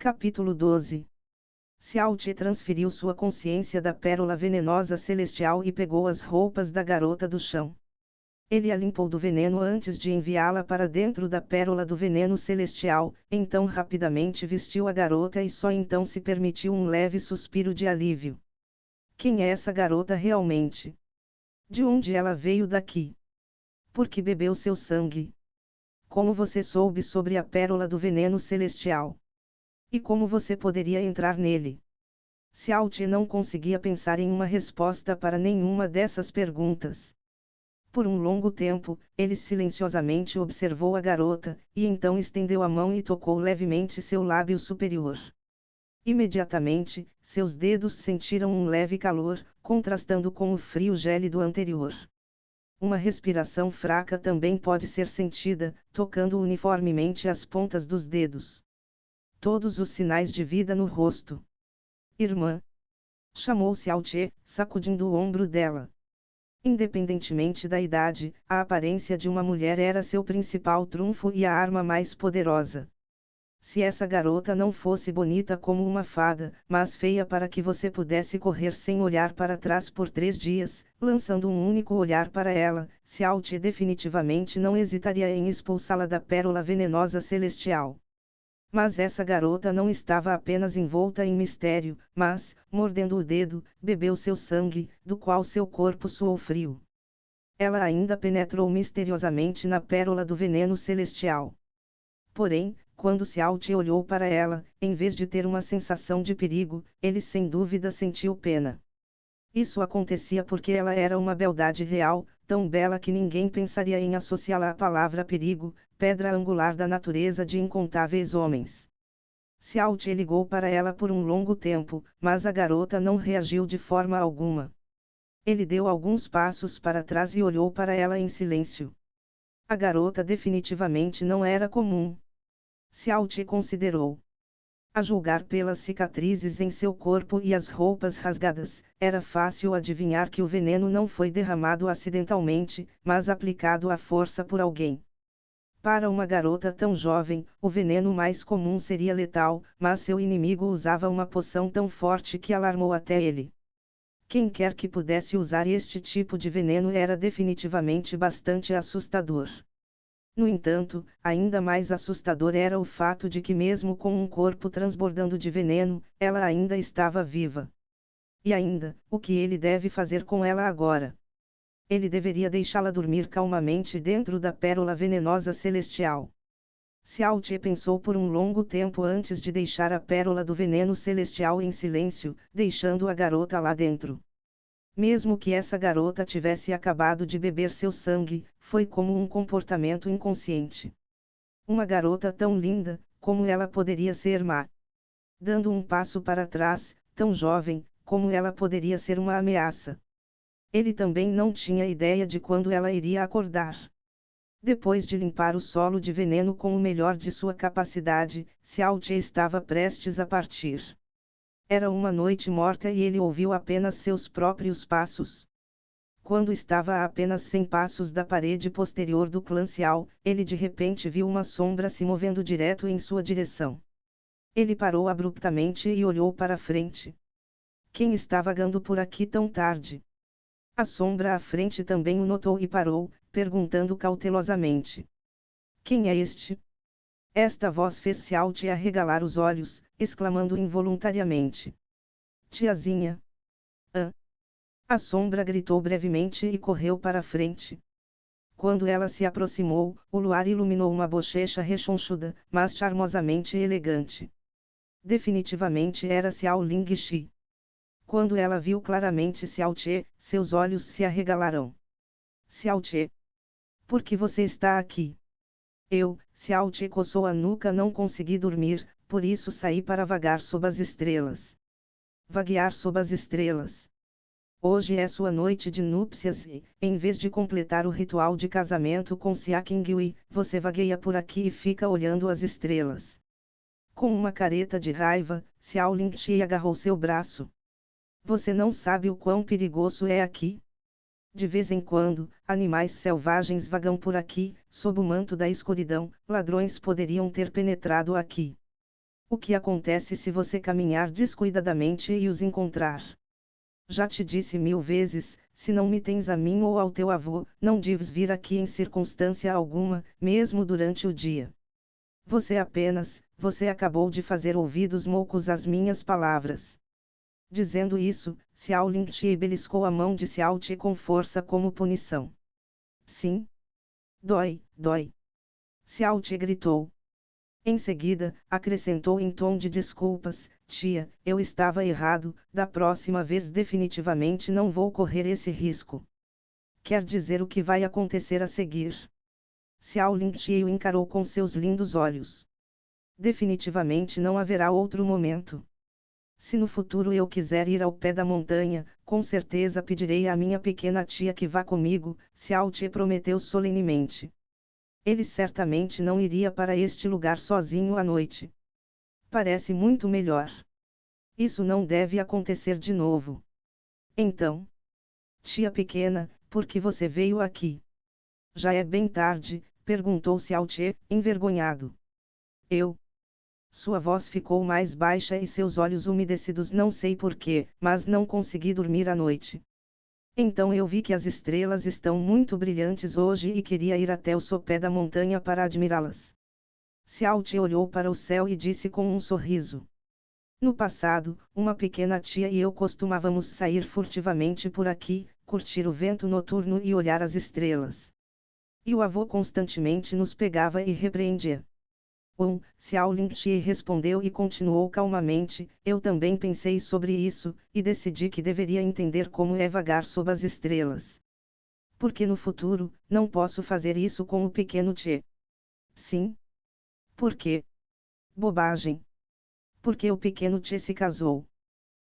Capítulo 12. Xiao Ti transferiu sua consciência da pérola venenosa celestial e pegou as roupas da garota do chão. Ele a limpou do veneno antes de enviá-la para dentro da pérola do veneno celestial, então rapidamente vestiu a garota e só então se permitiu um leve suspiro de alívio. Quem é essa garota realmente? De onde ela veio daqui? Por que bebeu seu sangue? Como você soube sobre a pérola do veneno celestial? E como você poderia entrar nele? Xiao Ti não conseguia pensar em uma resposta para nenhuma dessas perguntas. Por um longo tempo, ele silenciosamente observou a garota, e então estendeu a mão e tocou levemente seu lábio superior. Imediatamente, seus dedos sentiram um leve calor, contrastando com o frio gélido anterior. Uma respiração fraca também pode ser sentida, tocando uniformemente as pontas dos dedos. Todos os sinais de vida no rosto. Irmã! Chamou Xiao Ti, sacudindo o ombro dela. Independentemente da idade, a aparência de uma mulher era seu principal trunfo e a arma mais poderosa. Se essa garota não fosse bonita como uma fada, mas feia para que você pudesse correr sem olhar para trás por 3 dias, lançando um único olhar para ela, Xiao Ti definitivamente não hesitaria em expulsá-la da pérola venenosa celestial. Mas essa garota não estava apenas envolta em mistério, mas, mordendo o dedo, bebeu seu sangue, do qual seu corpo suou frio. Ela ainda penetrou misteriosamente na pérola do veneno celestial. Porém, quando Xiao Ti olhou para ela, em vez de ter uma sensação de perigo, ele sem dúvida sentiu pena. Isso acontecia porque ela era uma beldade real, tão bela que ninguém pensaria em associá-la à palavra perigo, pedra angular da natureza de incontáveis homens. Xiao Ti ligou para ela por um longo tempo, mas a garota não reagiu de forma alguma. Ele deu alguns passos para trás e olhou para ela em silêncio. A garota definitivamente não era comum. Xiao Ti considerou. A julgar pelas cicatrizes em seu corpo e as roupas rasgadas, era fácil adivinhar que o veneno não foi derramado acidentalmente, mas aplicado à força por alguém. Para uma garota tão jovem, o veneno mais comum seria letal, mas seu inimigo usava uma poção tão forte que alarmou até ele. Quem quer que pudesse usar este tipo de veneno era definitivamente bastante assustador. No entanto, ainda mais assustador era o fato de que mesmo com um corpo transbordando de veneno, ela ainda estava viva. E ainda, o que ele deve fazer com ela agora? Ele deveria deixá-la dormir calmamente dentro da pérola venenosa celestial. Xiao Ti pensou por um longo tempo antes de deixar a pérola do veneno celestial em silêncio, deixando a garota lá dentro. Mesmo que essa garota tivesse acabado de beber seu sangue, foi como um comportamento inconsciente. Uma garota tão linda, como ela poderia ser má? Dando um passo para trás, tão jovem, como ela poderia ser uma ameaça? Ele também não tinha ideia de quando ela iria acordar. Depois de limpar o solo de veneno com o melhor de sua capacidade, Xiao Ti estava prestes a partir. Era uma noite morta e ele ouviu apenas seus próprios passos. Quando estava a apenas 100 passos da parede posterior do clã Xiao, ele de repente viu uma sombra se movendo direto em sua direção. Ele parou abruptamente e olhou para frente. Quem está vagando por aqui tão tarde? A sombra à frente também o notou e parou, perguntando cautelosamente. Quem é este? Esta voz fez Xiao Ti arregalar os olhos, exclamando involuntariamente. Tiazinha! Ah! A sombra gritou brevemente e correu para frente. Quando ela se aproximou, o luar iluminou uma bochecha rechonchuda, mas charmosamente elegante. Definitivamente era Xiao Lingxi. Quando ela viu claramente Xiao Ti, seus olhos se arregalaram. Xiao Ti! Por que você está aqui? Xiao Ti coçou a nuca, não consegui dormir, por isso saí para vagar sob as estrelas. Vaguear sob as estrelas. Hoje é sua noite de núpcias e, em vez de completar o ritual de casamento com Xia Qinghui, você vagueia por aqui e fica olhando as estrelas. Com uma careta de raiva, Xiao Lingxi agarrou seu braço. Você não sabe o quão perigoso é aqui? De vez em quando, animais selvagens vagam por aqui, sob o manto da escuridão, ladrões poderiam ter penetrado aqui. O que acontece se você caminhar descuidadamente e os encontrar? Já te disse 1000 vezes, se não me tens a mim ou ao teu avô, não deves vir aqui em circunstância alguma, mesmo durante o dia. Você acabou de fazer ouvidos moucos às minhas palavras. Dizendo isso, Xiao Lingxi beliscou a mão de Xiao Ti com força como punição. Sim. Dói, dói. Xiao Ti gritou. Em seguida, acrescentou em tom de desculpas, tia, eu estava errado, da próxima vez definitivamente não vou correr esse risco. Quer dizer o que vai acontecer a seguir? Xiao Lingxi o encarou com seus lindos olhos. Definitivamente não haverá outro momento. Se no futuro eu quiser ir ao pé da montanha, com certeza pedirei à minha pequena tia que vá comigo, Xiao Ti prometeu solenemente. Ele certamente não iria para este lugar sozinho à noite. Parece muito melhor. Isso não deve acontecer de novo. Então, tia pequena, por que você veio aqui? Já é bem tarde, perguntou Xiao Ti, envergonhado. Sua voz ficou mais baixa e seus olhos umedecidos, não sei porquê, mas não consegui dormir à noite. Então eu vi que as estrelas estão muito brilhantes hoje e queria ir até o sopé da montanha para admirá-las. Xiao Ti olhou para o céu e disse com um sorriso. No passado, uma pequena tia e eu costumávamos sair furtivamente por aqui, curtir o vento noturno e olhar as estrelas. E o avô constantemente nos pegava e repreendia. Xiao Lingxi respondeu e continuou calmamente, eu também pensei sobre isso, e decidi que deveria entender como é vagar sob as estrelas. Porque no futuro, não posso fazer isso com o pequeno Ti. Sim. Por quê? Bobagem. Porque o pequeno Ti se casou.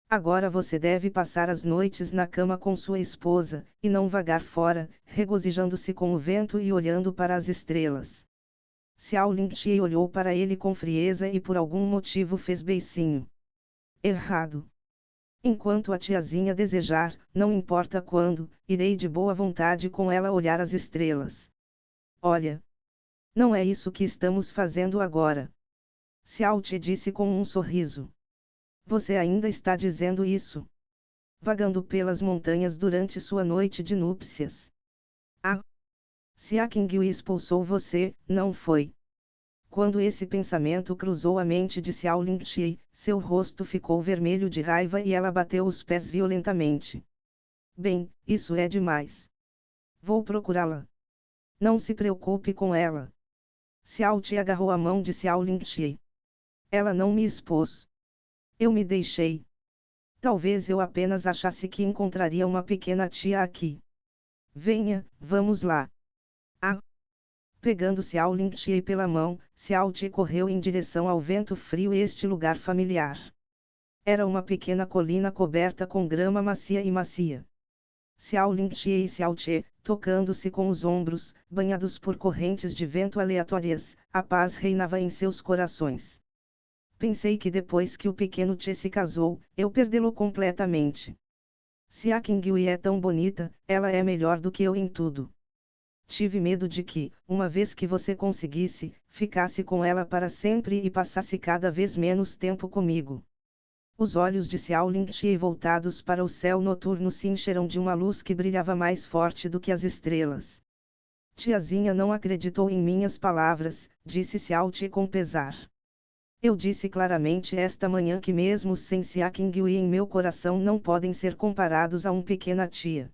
Agora você deve passar as noites na cama com sua esposa, e não vagar fora, regozijando-se com o vento e olhando para as estrelas. Xiao Lingxi olhou para ele com frieza e por algum motivo fez beicinho. Errado. Enquanto a tiazinha desejar, não importa quando, irei de boa vontade com ela olhar as estrelas. Olha. Não é isso que estamos fazendo agora. Xiao Ti disse com um sorriso. Você ainda está dizendo isso? Vagando pelas montanhas durante sua noite de núpcias. Ah! Xia Qingyu expulsou você, não foi? Quando esse pensamento cruzou a mente de Xiao Lingxi, seu rosto ficou vermelho de raiva e ela bateu os pés violentamente. Bem, isso é demais. Vou procurá-la. Não se preocupe com ela. Xiao Ti agarrou a mão de Xiao Lingxi. Ela não me expôs. Eu me deixei. Talvez eu apenas achasse que encontraria uma pequena tia aqui. Venha, vamos lá. Ah! Pegando Xiao Lingxi pela mão, Xiao Ti correu em direção ao vento frio e este lugar familiar. Era uma pequena colina coberta com grama macia e macia. Xiao Lingxi e Xiao Ti, tocando-se com os ombros, banhados por correntes de vento aleatórias, a paz reinava em seus corações. Pensei que depois que o pequeno Ti se casou, eu perdê-lo completamente. Se a Qingyu é tão bonita, ela é melhor do que eu em tudo. Tive medo de que, uma vez que você conseguisse, ficasse com ela para sempre e passasse cada vez menos tempo comigo. Os olhos de Xiao Lingxi voltados para o céu noturno se encheram de uma luz que brilhava mais forte do que as estrelas. Tiazinha não acreditou em minhas palavras, disse Xiao Ti com pesar. Eu disse claramente esta manhã que mesmo sem Xia Qingyu em meu coração não podem ser comparados a uma pequena tia.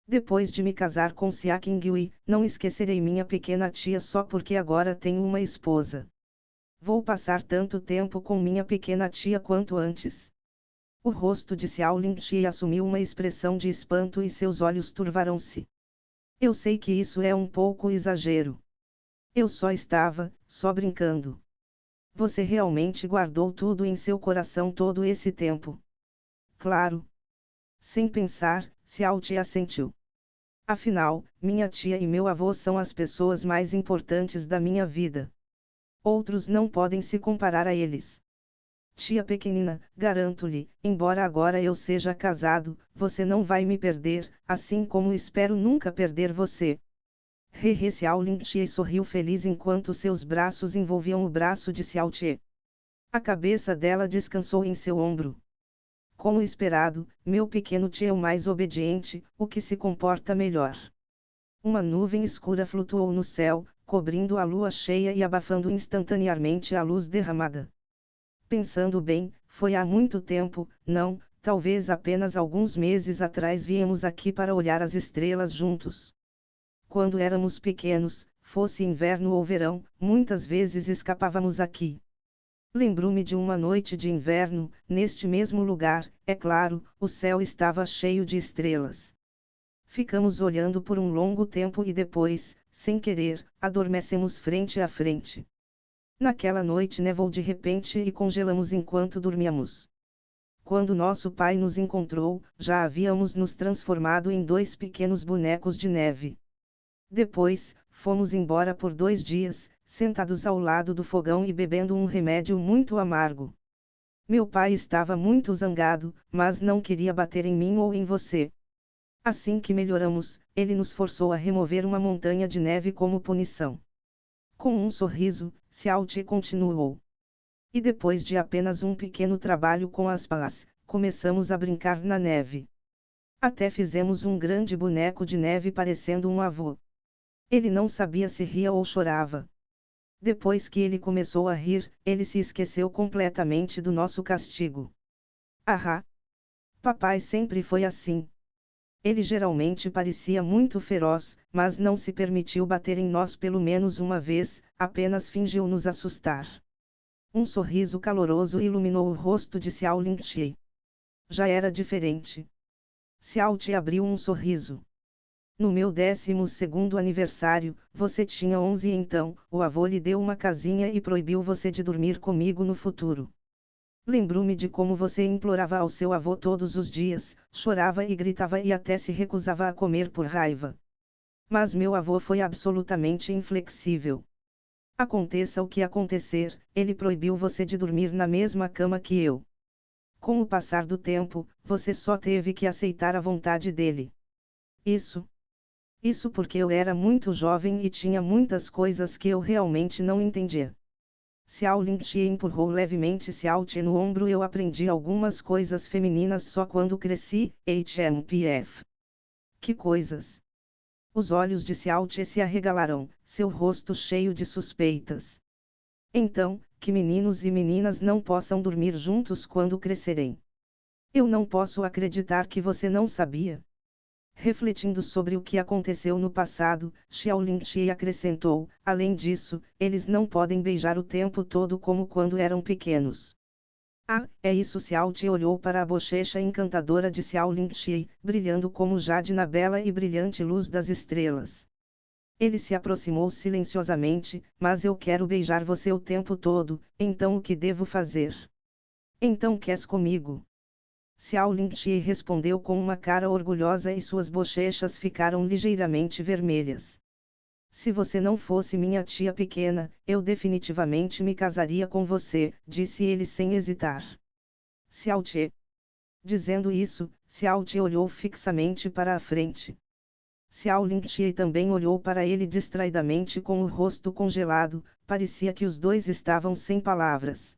Depois de me casar com Xia Qingyu, não esquecerei minha pequena tia só porque agora tenho uma esposa. Vou passar tanto tempo com minha pequena tia quanto antes. O rosto de Xiao Lingxi assumiu uma expressão de espanto e seus olhos turvaram-se. Eu sei que isso é um pouco exagero. Eu só estava, brincando. Você realmente guardou tudo em seu coração todo esse tempo? Claro. Sem pensar, Xiao Ti assentiu. Afinal, minha tia e meu avô são as pessoas mais importantes da minha vida. Outros não podem se comparar a eles. Tia pequenina, garanto-lhe, embora agora eu seja casado, você não vai me perder, assim como espero nunca perder você. Xiao Lingxi sorriu feliz enquanto seus braços envolviam o braço de Xiao Ti. A cabeça dela descansou em seu ombro. Como esperado, meu pequeno tio é o mais obediente, o que se comporta melhor. Uma nuvem escura flutuou no céu, cobrindo a lua cheia e abafando instantaneamente a luz derramada. Pensando bem, foi há muito tempo, não, talvez apenas alguns meses atrás viemos aqui para olhar as estrelas juntos. Quando éramos pequenos, fosse inverno ou verão, muitas vezes escapávamos aqui. Lembro-me de uma noite de inverno, neste mesmo lugar, é claro, o céu estava cheio de estrelas. Ficamos olhando por um longo tempo e depois, sem querer, adormecemos frente a frente. Naquela noite nevou de repente e congelamos enquanto dormíamos. Quando nosso pai nos encontrou, já havíamos nos transformado em 2 pequenos bonecos de neve. Depois, fomos embora por 2 dias, sentados ao lado do fogão e bebendo um remédio muito amargo. Meu pai estava muito zangado, mas não queria bater em mim ou em você. Assim que melhoramos, ele nos forçou a remover uma montanha de neve como punição. Com um sorriso, Xiaotie continuou. E depois de apenas um pequeno trabalho com as palas, começamos a brincar na neve. Até fizemos um grande boneco de neve parecendo um avô. Ele não sabia se ria ou chorava. Depois que ele começou a rir, ele se esqueceu completamente do nosso castigo. Ahá! Papai sempre foi assim. Ele geralmente parecia muito feroz, mas não se permitiu bater em nós pelo menos uma vez, apenas fingiu nos assustar. Um sorriso caloroso iluminou o rosto de Xiao Lingxi. Já era diferente. Xiaotie abriu um sorriso. No meu 12º aniversário, você tinha 11 então, o avô lhe deu uma casinha e proibiu você de dormir comigo no futuro. Lembro-me de como você implorava ao seu avô todos os dias, chorava e gritava e até se recusava a comer por raiva. Mas meu avô foi absolutamente inflexível. Aconteça o que acontecer, ele proibiu você de dormir na mesma cama que eu. Com o passar do tempo, você só teve que aceitar a vontade dele. Isso porque eu era muito jovem e tinha muitas coisas que eu realmente não entendia. Xiao Lingxi empurrou levemente Xiaotie no ombro. Eu aprendi algumas coisas femininas só quando cresci, HMPF. Que coisas? Os olhos de Xiaotie se arregalaram, seu rosto cheio de suspeitas. Então, que meninos e meninas não possam dormir juntos quando crescerem. Eu não posso acreditar que você não sabia. Refletindo sobre o que aconteceu no passado, Xiao Lingxi acrescentou, além disso, eles não podem beijar o tempo todo como quando eram pequenos. Ah, é isso. Xiaotie olhou para a bochecha encantadora de Xiao Lingxi, brilhando como jade na bela e brilhante luz das estrelas. Ele se aproximou silenciosamente, mas eu quero beijar você o tempo todo, então o que devo fazer? Então queres comigo? Xiao Lingxi respondeu com uma cara orgulhosa e suas bochechas ficaram ligeiramente vermelhas. Se você não fosse minha tia pequena, eu definitivamente me casaria com você, disse ele sem hesitar. Xiaotie. Dizendo isso, Xiaotie olhou fixamente para a frente. Xiao Lingxi também olhou para ele distraidamente com o rosto congelado, parecia que os dois estavam sem palavras.